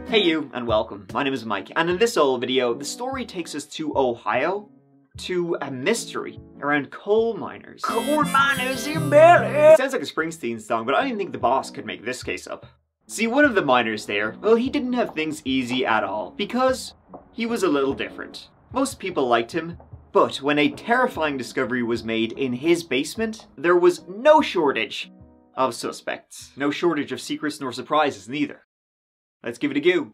Hey you, and welcome. My name is Mike, and in this old video, the story takes us to Ohio, to a mystery around coal miners. Coal miners in Bellaire! It sounds like a Springsteen song, but I didn't think the boss could make this case up. See, one of the miners there, well, he didn't have things easy at all, because he was a little different. Most people liked him, but when a terrifying discovery was made in his basement, there was no shortage of suspects. No shortage of secrets nor surprises neither. Let's give it a go.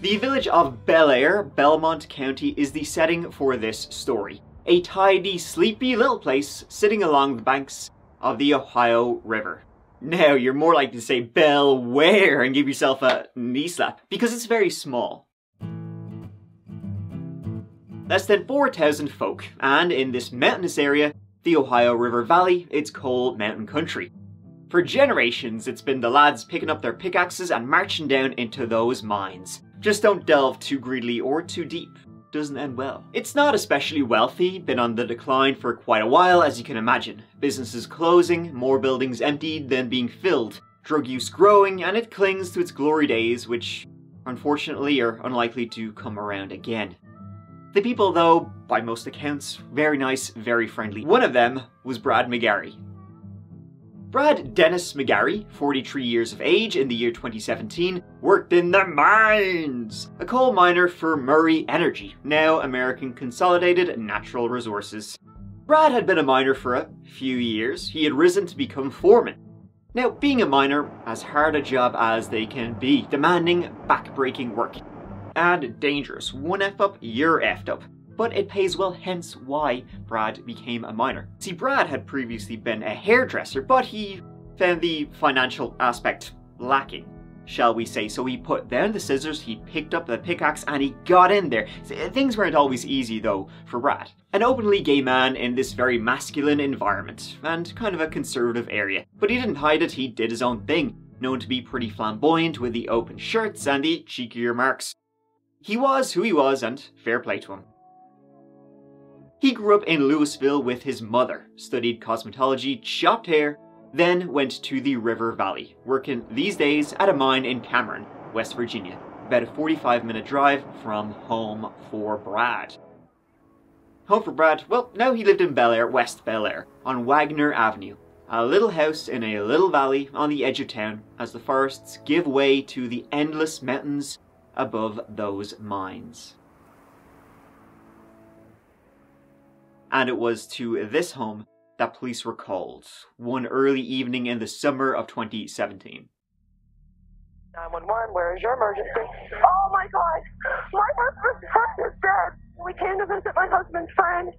The village of Bellaire, Belmont County, is the setting for this story. A tidy, sleepy little place sitting along the banks of the Ohio River. Now, you're more likely to say Bellaire and give yourself a knee slap, because it's very small. Less than 4,000 folk, and in this mountainous area, the Ohio River Valley, it's coal mountain country. For generations, it's been the lads picking up their pickaxes and marching down into those mines. Just don't delve too greedily or too deep. Doesn't end well. It's not especially wealthy, been on the decline for quite a while, as you can imagine. Businesses closing, more buildings emptied than being filled, drug use growing, and it clings to its glory days, which unfortunately are unlikely to come around again. The people, though, by most accounts, very nice, very friendly. One of them was Brad McGarry. Brad Dennis McGarry, 43 years of age in the year 2017, worked in the mines! A coal miner for Murray Energy, now American Consolidated Natural Resources. Brad had been a miner for a few years. He had risen to become foreman. Now, being a miner, as hard a job as they can be, demanding, back-breaking work. And dangerous. One F up, you're effed up. But it pays well, hence why Brad became a miner. See, Brad had previously been a hairdresser, but he found the financial aspect lacking, shall we say. So he put down the scissors, he picked up the pickaxe, and he got in there. Things weren't always easy, though, for Brad. An openly gay man in this very masculine environment, and kind of a conservative area. But he didn't hide it, he did his own thing. Known to be pretty flamboyant with the open shirts and the cheekier marks. He was who he was, and fair play to him. He grew up in Louisville with his mother, studied cosmetology, chopped hair, then went to the River Valley, working these days at a mine in Cameron, West Virginia, about a 45-minute drive from home for Brad. Home for Brad? Well, now he lived in Bellaire, West Bellaire, on Wagner Avenue, a little house in a little valley on the edge of town as the forests give way to the endless mountains above those mines. And it was to this home that police were called one early evening in the summer of 2017. 911, where is your emergency? Oh my God! My husband's friend is dead! We came to visit my husband's friend,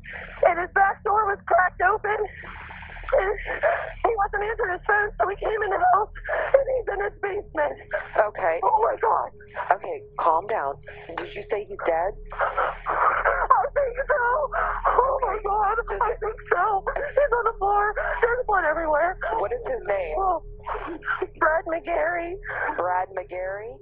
and his back door was cracked open. And he wasn't answering his phone, so we came in the house, and he's in his basement. Okay. Oh my God! Okay, calm down. Did you say he's dead? I think so! Oh my God! I think so! He's on the floor. There's blood everywhere. What is his name? Oh, Brad McGarry. Brad McGarry?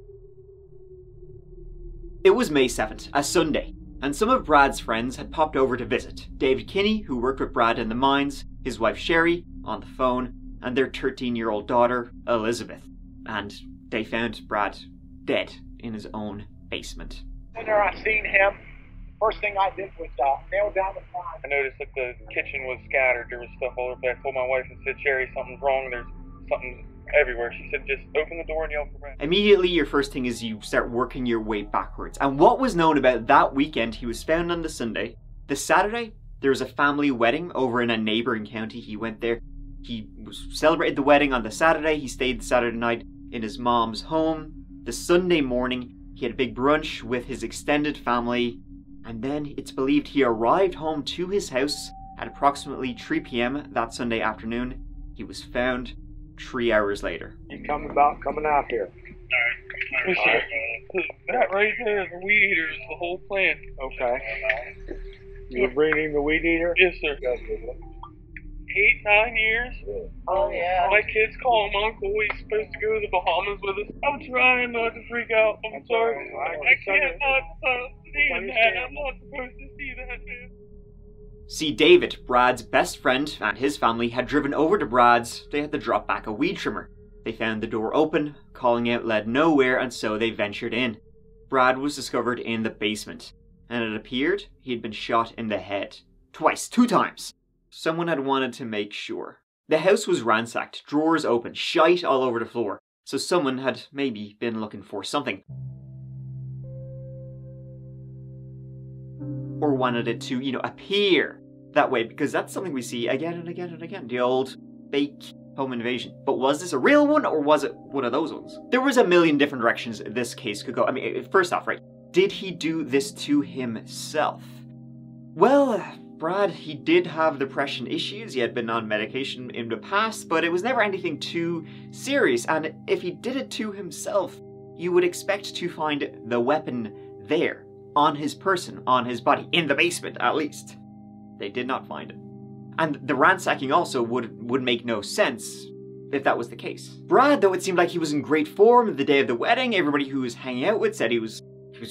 It was May 7th, a Sunday, and some of Brad's friends had popped over to visit. David Kinney, who worked with Brad in the mines, his wife Sherry, on the phone, and their 13-year-old daughter, Elizabeth. And they found Brad dead in his own basement. When I seen him, first thing I did was nail down the fire. I noticed that the kitchen was scattered. There was stuff all over the place. I told my wife and said, Sherry, something's wrong. There's something everywhere. She said, just open the door and yell for Brad. Immediately, your first thing is you start working your way backwards. And what was known about that weekend, he was found on the Sunday. The Saturday, there was a family wedding over in a neighboring county. He went there. He celebrated the wedding on the Saturday. He stayed the Saturday night in his mom's home. The Sunday morning, he had a big brunch with his extended family. And then it's believed he arrived home to his house at approximately 3 p.m. that Sunday afternoon. He was found 3 hours later. You coming out here. Alright. That right there is the weed eater, is the whole plan. Okay. You bringing the weed eater? Yes, sir. 8, 9 years. Oh, yeah. My kids call him Uncle. He's supposed to go to the Bahamas with us. I'm trying not to freak out. I'm sorry. I can't not stop seeing that. I'm not supposed to see that, man. See, David, Brad's best friend, and his family had driven over to Brad's. They had to drop back a weed trimmer. They found the door open, calling out led nowhere, and so they ventured in. Brad was discovered in the basement, and it appeared he had been shot in the head. Twice, 2 times. Someone had wanted to make sure. The house was ransacked, drawers open, shite all over the floor, so someone had maybe been looking for something. Or wanted it to, appear that way, because that's something we see again and again and again. The old fake home invasion. But was this a real one, or was it one of those ones? There was a million different directions this case could go. I mean, first off, right, did he do this to himself? Well, Brad, he did have depression issues. He had been on medication in the past, but it was never anything too serious. And if he did it to himself, you would expect to find the weapon there, on his person, on his body, in the basement at least. They did not find it. And the ransacking also would make no sense if that was the case. Brad, though, it seemed like he was in great form the day of the wedding. Everybody who was hanging out with said he was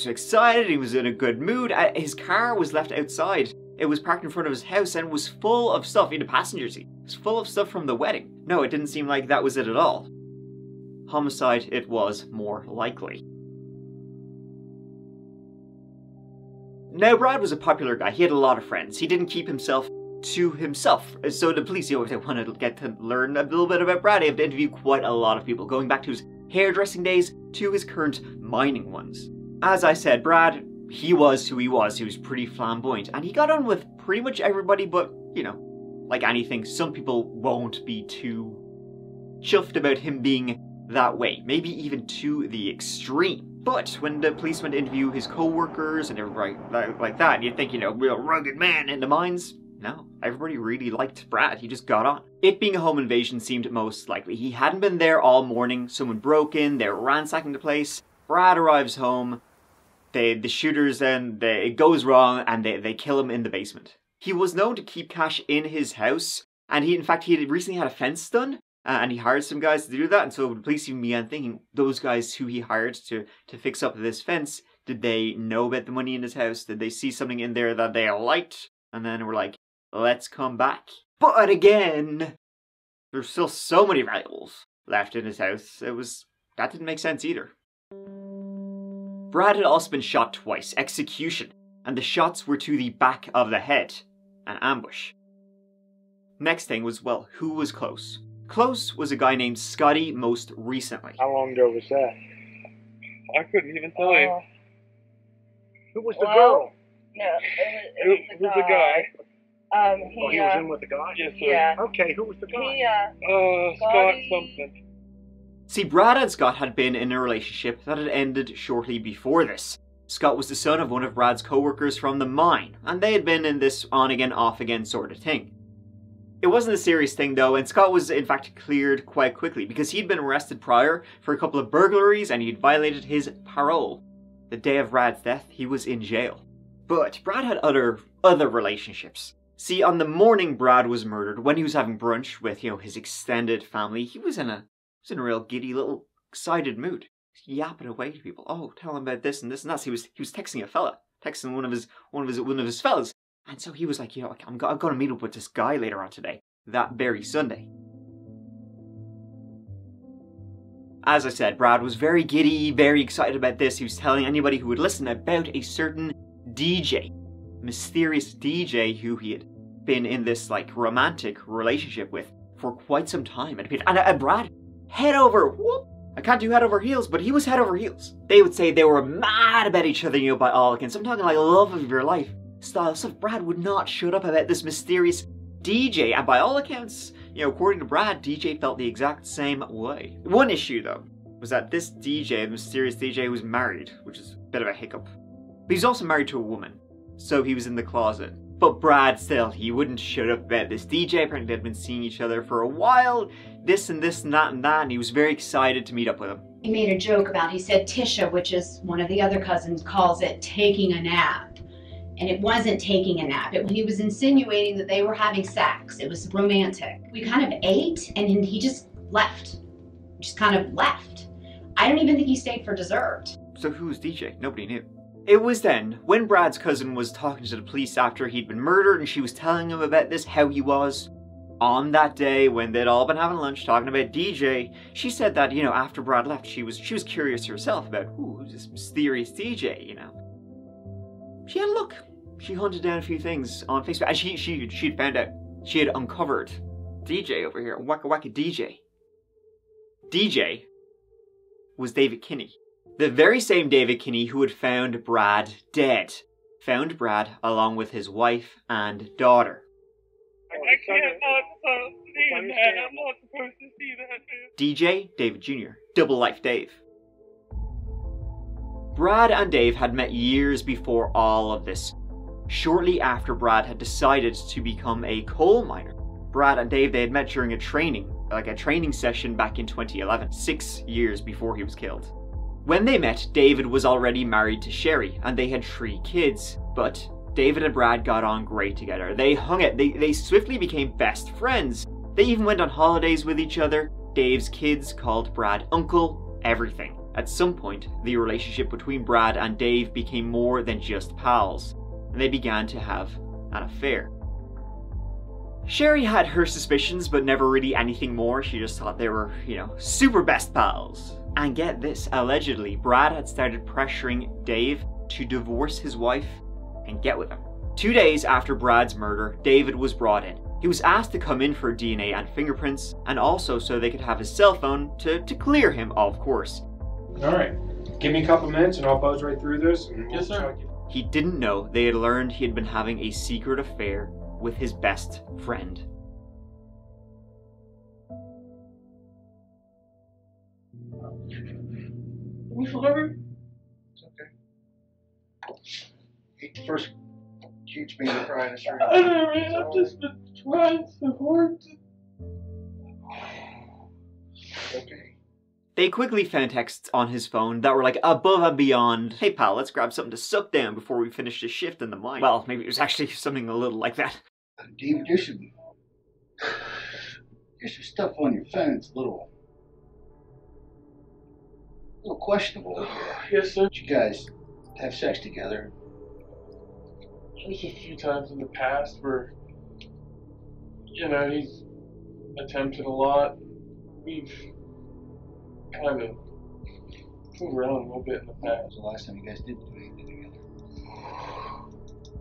excited, he was in a good mood. His car was left outside. It was parked in front of his house and was full of stuff in the passenger seat. It was full of stuff from the wedding. No, it didn't seem like that was it at all. Homicide it was more likely. Now, Brad was a popular guy. He had a lot of friends. He didn't keep himself to himself. So the police, if they wanted to get to learn a little bit about Brad, they have to interview quite a lot of people, going back to his hairdressing days to his current mining ones. As I said, Brad, he was who he was. He was pretty flamboyant, and he got on with pretty much everybody, but, like anything, some people won't be too chuffed about him being that way. Maybe even to the extreme. But when the police went to interview his co-workers and everybody like that, you'd think, real rugged man in the mines. No, everybody really liked Brad. He just got on. It being a home invasion seemed most likely. He hadn't been there all morning. Someone broke in. They were ransacking the place. Brad arrives home. The shooters then, it goes wrong, and they kill him in the basement. He was known to keep cash in his house, and he had recently had a fence done, and he hired some guys to do that, and so the police even began thinking, those guys who he hired to fix up this fence, did they know about the money in his house? Did they see something in there that they liked? And then we're like, let's come back. But again, there's still so many valuables left in his house. That didn't make sense either. Brad had also been shot twice, execution, and the shots were to the back of the head, an ambush. Next thing was, well, who was close? Close was a guy named Scotty most recently. How long ago was that? I couldn't even tell you. Who was the girl? No, Who's the guy? He was in with the guy? Yes, sir. Yeah. Okay, who was the guy? Scott something. See, Brad and Scott had been in a relationship that had ended shortly before this. Scott was the son of one of Brad's co-workers from the mine, and they had been in this on-again, off-again sort of thing. It wasn't a serious thing though, and Scott was in fact cleared quite quickly because he'd been arrested prior for a couple of burglaries and he'd violated his parole. The day of Brad's death, he was in jail. But Brad had other relationships. See, on the morning Brad was murdered, when he was having brunch with, his extended family, he was in a real giddy little excited mood. Yapping away to people. Oh, tell him about this and this and that. So he was texting a fella, texting one of his fellas. And so he was like, I'm going to meet up with this guy later on today, that very Sunday. As I said, Brad was very giddy, very excited about this. He was telling anybody who would listen about a certain DJ, mysterious DJ who he had been in this romantic relationship with for quite some time. And Brad, head over, I can't do head over heels, but he was head over heels. They would say they were mad about each other, by all accounts. I'm talking like love of your life style stuff. Brad would not shut up about this mysterious DJ, and by all accounts, according to Brad, DJ felt the exact same way. One issue, though, was that this DJ, the mysterious DJ, was married, which is a bit of a hiccup. But he's also married to a woman, so he was in the closet. But Brad still, he wouldn't shut up about this DJ. Apparently they'd been seeing each other for a while, this and that, and he was very excited to meet up with him. He made a joke about, he said Tisha, which is one of the other cousins, calls it taking a nap. And it wasn't taking a nap. He was insinuating that they were having sex. It was romantic. We kind of ate and then he just left. Just kind of left. I don't even think he stayed for dessert. So who's DJ? Nobody knew. It was then, when Brad's cousin was talking to the police after he'd been murdered and she was telling him about this, how he was. On that day, when they'd all been having lunch talking about DJ, she said that, you know, after Brad left, she was curious herself about who's this mysterious DJ, you know. She had a look. She hunted down a few things on Facebook, and she'd found out. She had uncovered DJ over here, wacka wacka DJ. DJ was David Kinney. The very same David Kinney who had found Brad dead. Found Brad along with his wife and daughter. I can't not see that. I'm not supposed to see that. DJ, David Jr. Double Life Dave. Brad and Dave had met years before all of this. Shortly after Brad had decided to become a coal miner. Brad and Dave, they had met during a training session back in 2011, 6 years before he was killed. When they met, David was already married to Sherry, and they had 3 kids, but David and Brad got on great together. They hung out, they swiftly became best friends. They even went on holidays with each other. Dave's kids called Brad Uncle, everything. At some point, the relationship between Brad and Dave became more than just pals, and they began to have an affair. Sherry had her suspicions, but never really anything more. She just thought they were, you know, super best pals. And get this, allegedly, Brad had started pressuring Dave to divorce his wife and get with him. 2 days after Brad's murder, David was brought in. He was asked to come in for DNA and fingerprints, and also so they could have his cell phone to clear him, of course. Alright, give me a couple minutes and I'll buzz right through this. And Yes, sir. He didn't know they had learned he had been having a secret affair with his best friend. Whatever. It's okay. He first keeps me to cry in the street. I don't know, man. I've just been trying so hard to... Okay. They quickly found texts on his phone that were like above and beyond, "Hey pal, let's grab something to suck down before we finish this shift in the mine." Well, maybe it was actually something a little like that. David, there's some stuff on your phone that's a little questionable. Yes, sir. Did you guys have sex together? There's a few times in the past where, you know, he's attempted a lot. We've kind of moved around a little bit in the When past. was the last time you guys did do anything together?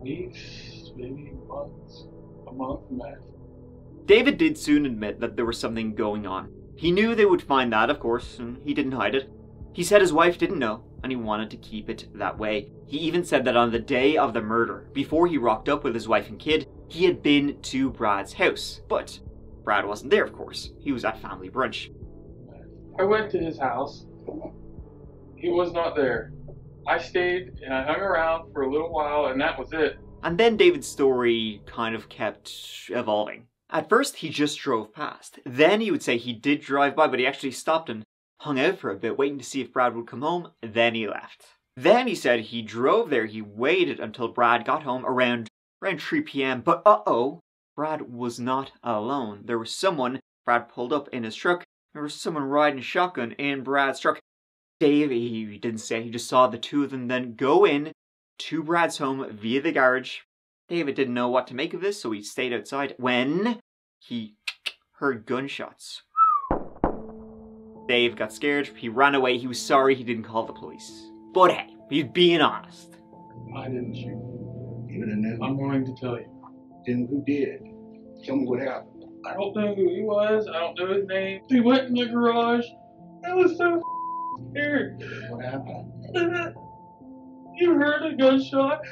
Weeks, maybe months, a month max. David did soon admit that there was something going on. He knew they would find that, of course, and he didn't hide it. He said his wife didn't know, and he wanted to keep it that way. He even said that on the day of the murder, before he rocked up with his wife and kid, he had been to Brad's house. But Brad wasn't there, of course. He was at family brunch. I went to his house. He was not there. I stayed and I hung around for a little while, and that was it. And then David's story kind of kept evolving. At first, he just drove past. Then he would say he did drive by, but he actually stopped and hung out for a bit, waiting to see if Brad would come home. Then he left. Then he said he drove there. He waited until Brad got home around 3 p.m. But Brad was not alone. There was someone. Brad pulled up in his truck. There was someone riding shotgun in Brad's truck. Dave, he didn't say. He just saw the two of them then go in to Brad's home via the garage. David didn't know what to make of this, so he stayed outside when he heard gunshots. Dave got scared. He ran away. He was sorry he didn't call the police. But hey, he's being honest. I didn't shoot. You didn't know? I'm going to tell you. Then who did? Tell me what happened. I don't know who he was. I don't know his name. He went in the garage. I was so scared. What happened? You heard a gunshot?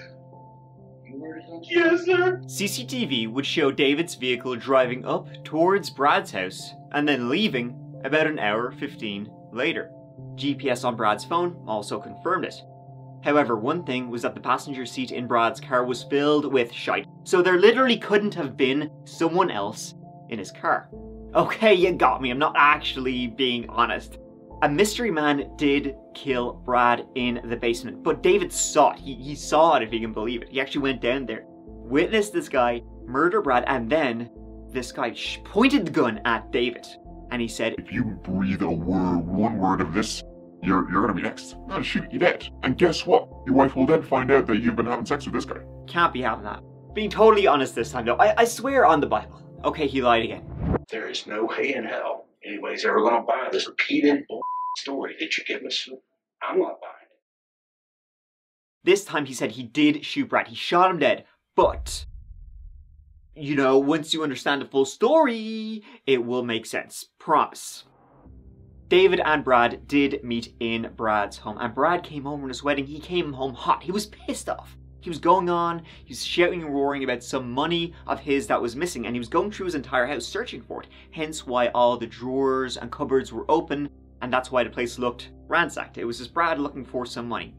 You heard a gunshot? Yes, sir. CCTV would show David's vehicle driving up towards Brad's house and then leaving about an hour 15 later. GPS on Brad's phone also confirmed it. However, one thing was that the passenger seat in Brad's car was filled with shite, so there literally couldn't have been someone else in his car. Okay, you got me, I'm not actually being honest. A mystery man did kill Brad in the basement, but David saw it. He saw it, if you can believe it. He actually went down there, witnessed this guy murder Brad, and then this guy pointed the gun at David, and he said, "If you breathe one word of this, you're gonna be next. I'm gonna shoot you dead. And guess what? Your wife will then find out that you've been having sex with this guy." Can't be having that. Being totally honest this time though, I swear on the Bible. Okay, he lied again. There is no way in hell anybody's ever gonna buy this repeated story that you give us. I'm not buying it. This time he said he did shoot Brad. He shot him dead, but you know, once you understand the full story, it will make sense. Promise. David and Brad did meet in Brad's home, and Brad came home from his wedding. He came home hot. He was pissed off. He was going on, he was shouting and roaring about some money of his that was missing, and he was going through his entire house searching for it. Hence why all the drawers and cupboards were open, and that's why the place looked ransacked. It was just Brad looking for some money.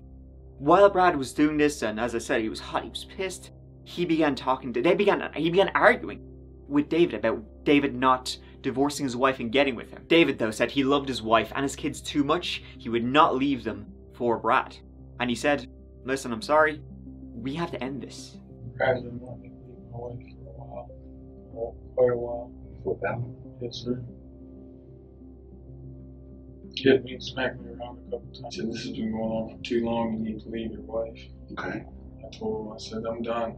While Brad was doing this, and as I said, he was hot, he was pissed, he began arguing with David about David not divorcing his wife and getting with him. David, though, said he loved his wife and his kids too much. He would not leave them for Brad. And he said, "Listen, I'm sorry. We have to end this." Brad's been wanting to leave my wife for a while. Well, quite a while. For that? Yes, sir. Hit me and smacked me around a couple times. He said, "This has been going on for too long. You need to leave your wife." Okay. I told him, I said, "I'm done.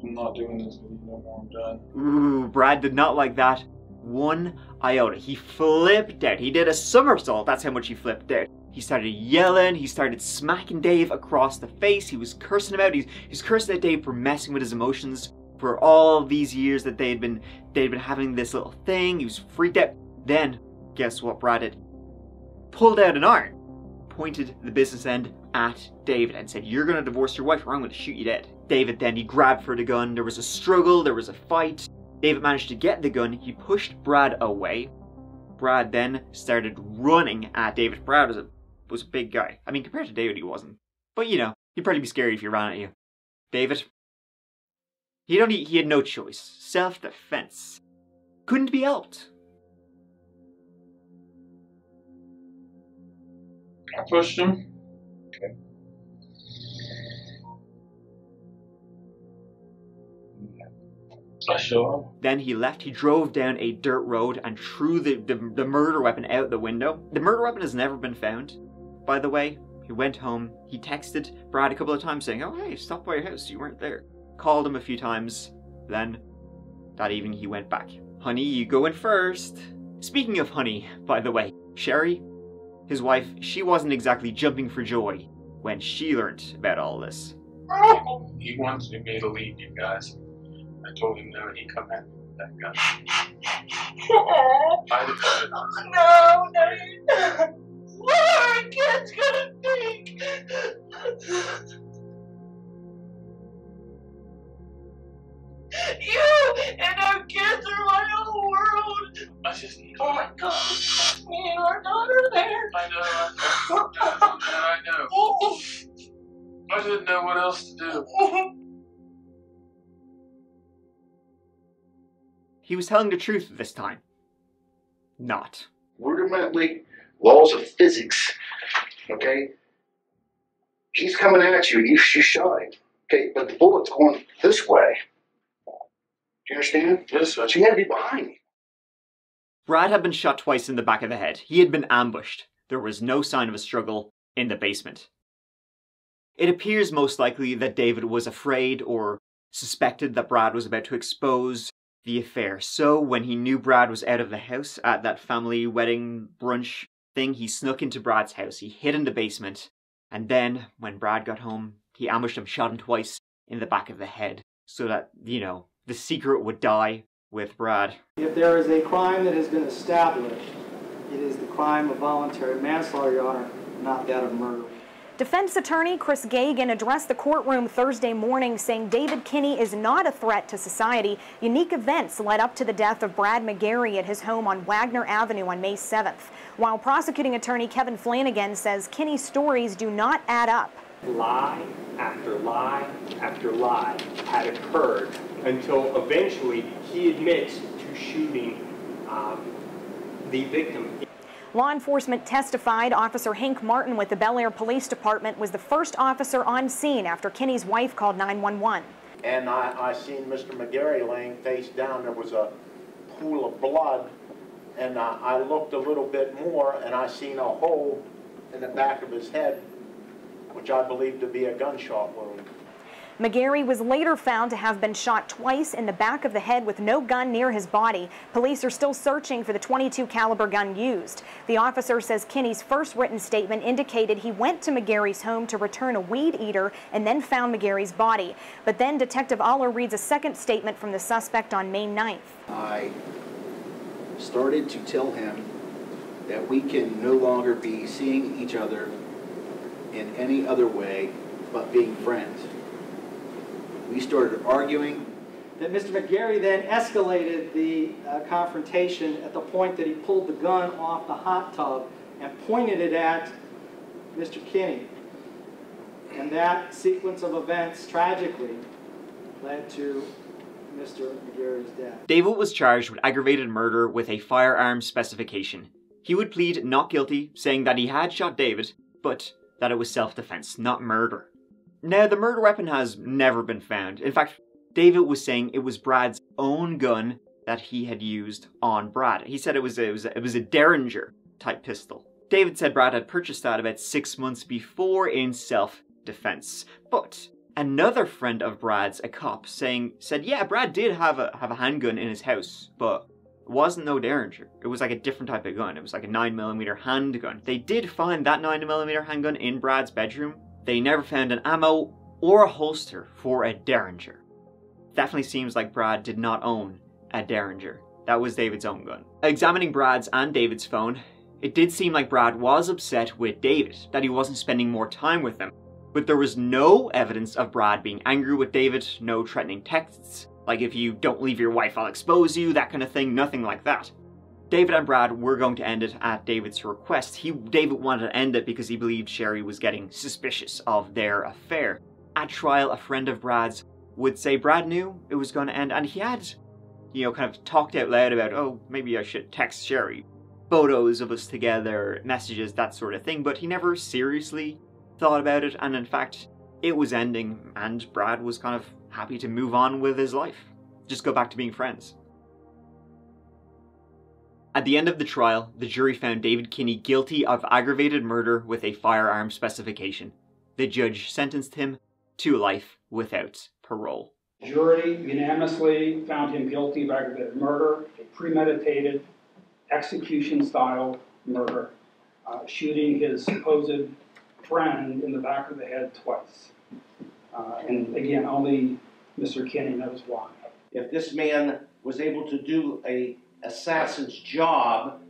I'm not doing this with you no more. I'm done." Ooh, Brad did not like that one iota. He flipped out. He did a somersault. That's how much he flipped out. He started yelling. He started smacking Dave across the face. He was cursing him out. He's cursing at Dave for messing with his emotions for all these years that they'd been having this little thing. He was freaked out. Then, guess what Brad did? Pulled out an iron, pointed the business end at David and said, "You're gonna divorce your wife or I'm gonna shoot you dead." David then, he grabbed for the gun. There was a struggle, there was a fight. David managed to get the gun. He pushed Brad away. Brad then started running at David. Brad was a big guy. I mean, compared to David, he wasn't. But you know, he'd probably be scary if he ran at you. David, he had no choice. Self-defense. Couldn't be helped. I pushed him. Okay. I shot him. Then he left. He drove down a dirt road and threw the murder weapon out the window. The murder weapon has never been found, by the way. He went home. He texted Brad a couple of times saying, "Oh, hey, stop by your house. You weren't there." Called him a few times. Then, that evening, he went back. "Honey, you go in first." Speaking of honey, by the way, Sherry, his wife, she wasn't exactly jumping for joy when she learned about all this. He wanted me to leave you guys. I told him no, and he come at me with that gun. No. What are our kids gonna think? You and our kids are my whole world. Oh my God. Me and our daughter there. I know. I didn't know what else to do. He was telling the truth this time. Not. Rudimentary laws of physics. Okay? He's coming at you. You shot him. Okay? But the bullet's going this way. Do you understand? Yes, sir. So you had to be behind me. Brad had been shot twice in the back of the head. He had been ambushed. There was no sign of a struggle in the basement. It appears most likely that David was afraid or suspected that Brad was about to expose the affair. So when he knew Brad was out of the house at that family wedding brunch thing, he snuck into Brad's house. He hid in the basement. And then when Brad got home, he ambushed him, shot him twice in the back of the head so that, you know, the secret would die with Brad. If there is a crime that has been established, it is the crime of voluntary manslaughter, Your Honor, not that of murder. Defense attorney Chris Gagan addressed the courtroom Thursday morning saying David Kinney is not a threat to society. Unique events led up to the death of Brad McGarry at his home on Wagner Avenue on May 7th. While prosecuting attorney Kevin Flanagan says Kinney's stories do not add up. Lie after lie after lie had occurred until eventually he admits to shooting the victim. Law enforcement testified Officer Hank Martin with the Bellaire Police Department was the first officer on scene after Kinney's wife called 911. And I seen Mr. McGarry laying face down. There was a pool of blood, and I looked a little bit more, and I seen a hole in the back of his head, which I believe to be a gunshot wound. McGarry was later found to have been shot twice in the back of the head with no gun near his body. Police are still searching for the .22 caliber gun used. The officer says Kinney's first written statement indicated he went to McGarry's home to return a weed eater and then found McGarry's body. But then Detective Aller reads a second statement from the suspect on May 9th. I started to tell him that we can no longer be seeing each other in any other way but being friends. We started arguing. That Mr. McGarry then escalated the confrontation at the point that he pulled the gun off the hot tub and pointed it at Mr. Kinney. And that sequence of events tragically led to Mr. McGarry's death. David was charged with aggravated murder with a firearm specification. He would plead not guilty, saying that he had shot David, but that it was self-defense, not murder. Now, the murder weapon has never been found. In fact, David was saying it was Brad's own gun that he had used on Brad. He said it was a Derringer type pistol. David said Brad had purchased that about 6 months before in self-defense. But another friend of Brad's, a cop, said, yeah, Brad did have a handgun in his house, but it wasn't no Derringer. It was like a different type of gun. It was like a 9mm handgun. They did find that 9mm handgun in Brad's bedroom. They never found an ammo or a holster for a Derringer. Definitely seems like Brad did not own a Derringer. That was David's own gun. Examining Brad's and David's phone, it did seem like Brad was upset with David, that he wasn't spending more time with him. But there was no evidence of Brad being angry with David, no threatening texts, like if you don't leave your wife I'll expose you, that kind of thing, nothing like that. David and Brad were going to end it at David's request. David wanted to end it because he believed Sherry was getting suspicious of their affair. At trial, a friend of Brad's would say Brad knew it was going to end, and he had, kind of talked out loud about, oh, maybe I should text Sherry. Photos of us together, messages, that sort of thing, but he never seriously thought about it, and in fact, it was ending, and Brad was kind of happy to move on with his life. Just go back to being friends. At the end of the trial, the jury found David Kinney guilty of aggravated murder with a firearm specification. The judge sentenced him to life without parole. The jury unanimously found him guilty of aggravated murder, a premeditated, execution-style murder, shooting his supposed friend in the back of the head twice. And again, only Mr. Kinney knows why. If this man was able to do an assassin's job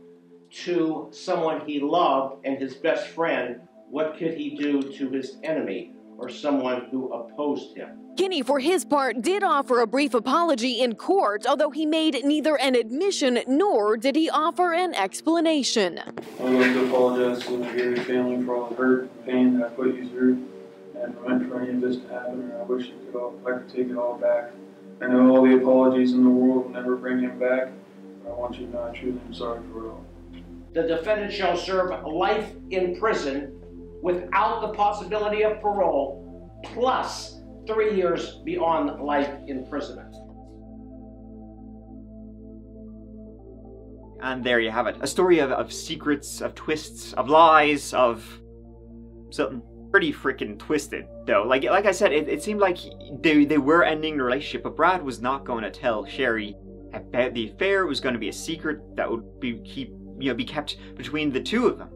to someone he loved and his best friend, what could he do to his enemy or someone who opposed him? Kinney, for his part, did offer a brief apology in court, although he made neither an admission nor did he offer an explanation. I would like to apologize to the McGarry family for all the hurt and pain that I put you through, and meant for any of this to happen, or I wish I could take it all back. I know all the apologies in the world will never bring him back, but I want you to know I truly am sorry for it all. The defendant shall serve life in prison without the possibility of parole, plus 3 years beyond life imprisonment. And there you have it. A story of secrets, of twists, of lies, of something pretty freaking twisted, though. Like I said, it seemed like they were ending the relationship, but Brad was not going to tell Sherry about the affair. It was going to be a secret that would be kept between the two of them.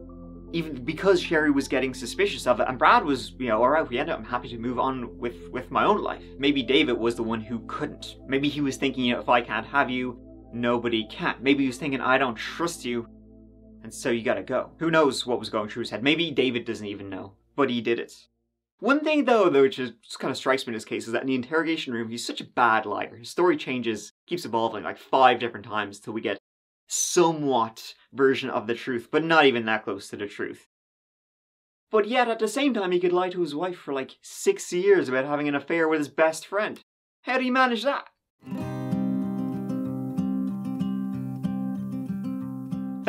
Even because Sherry was getting suspicious of it, and Brad was, alright, we end up, I'm happy to move on with my own life. Maybe David was the one who couldn't. Maybe he was thinking, if I can't have you, nobody can. Maybe he was thinking, I don't trust you, and so you gotta go. Who knows what was going through his head? Maybe David doesn't even know, but he did it. One thing though, which just kind of strikes me in this case, is that in the interrogation room, he's such a bad liar. His story changes, keeps evolving like 5 different times till we get somewhat version of the truth, but not even that close to the truth. But yet, at the same time, he could lie to his wife for like 6 years about having an affair with his best friend. How do you manage that?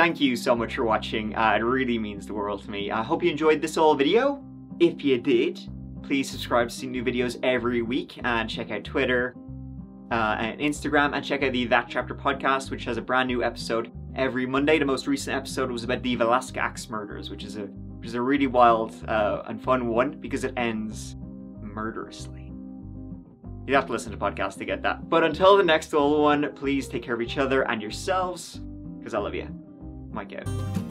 thank you so much for watching. It really means the world to me. I hope you enjoyed this whole video. If you did, please subscribe to see new videos every week, and check out Twitter and Instagram, and check out the That Chapter podcast, which has a brand new episode every Monday. The most recent episode was about the Velasquez Axe murders, which is a really wild and fun one because it ends murderously. You have to listen to the podcast to get that. But until the next one, please take care of each other and yourselves, because I love you. Mike out.